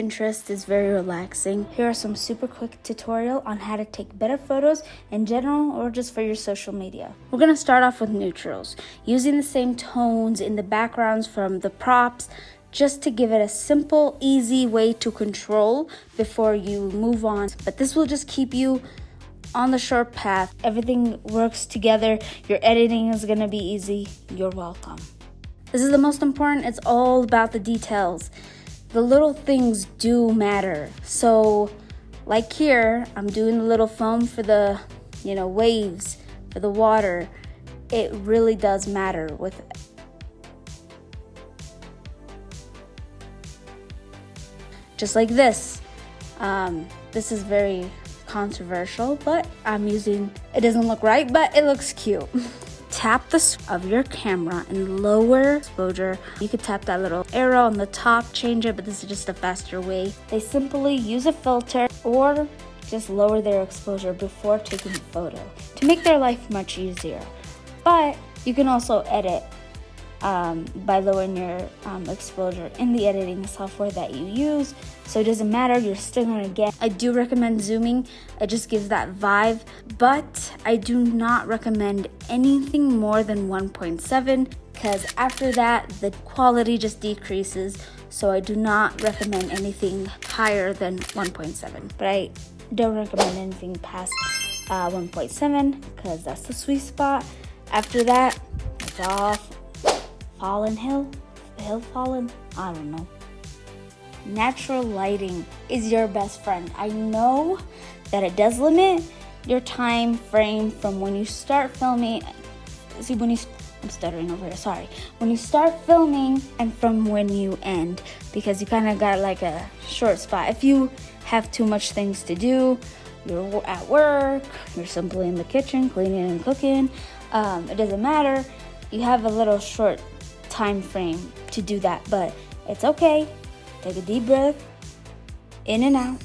Pinterest is very relaxing. Here are some super quick tutorials on how to take better photos in general or just for your social media. We're going to start off with neutrals, using the same tones in the backgrounds from the props just to give it a simple, easy way to control before you move on. But this will just keep you on the short path. Everything works together. Your editing is going to be easy. You're welcome. This is the most important. It's all about the details. The little things do matter. So like here, I'm doing the little foam for the, waves, for the water. It really does matter with just like this. This is very controversial, but it doesn't look right, but it looks cute. Tap the of your camera and lower exposure. You could tap that little arrow on the top, change it, but this is just a faster way. They simply use a filter or just lower their exposure before taking the photo to make their life much easier. But you can also edit by lowering your exposure in the editing software that you use. So it doesn't matter, you're still gonna get. I do recommend zooming, it just gives that vibe, but I do not recommend anything more than 1.7 because after that the quality just decreases. So I do not recommend anything higher than 1.7, but I don't recommend anything past 1.7 because that's the sweet spot. After that, it's off. Hill fallen, I don't know. Natural lighting is your best friend. I know that it does limit your time frame from when you start filming. I'm stuttering over here, sorry. When you start filming and from when you end, because you kind of got like a short spot. If you have too much things to do, you're at work, you're simply in the kitchen cleaning and cooking, it doesn't matter. You have a little short time frame to do that, but it's okay. Take a deep breath, in and out,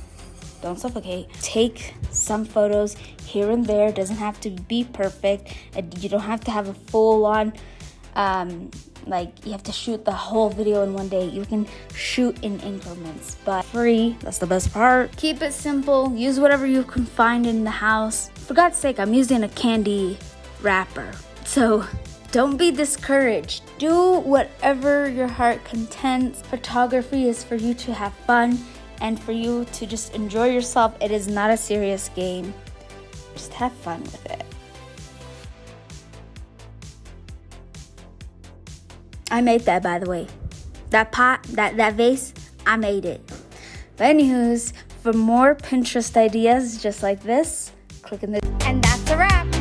don't suffocate. Take some photos here and there. It doesn't have to be perfect. You don't have to have a full-on you have to shoot the whole video in one day. You can shoot in increments, but free, that's the best part. Keep it simple, use whatever you can find in the house. For God's sake, I'm using a candy wrapper, so don't be discouraged. Do whatever your heart contents. Photography is for you to have fun and for you to just enjoy yourself. It is not a serious game. Just have fun with it. I made that, by the way. That pot, that vase, I made it. But anywho's, for more Pinterest ideas just like this, click in the... And that's a wrap.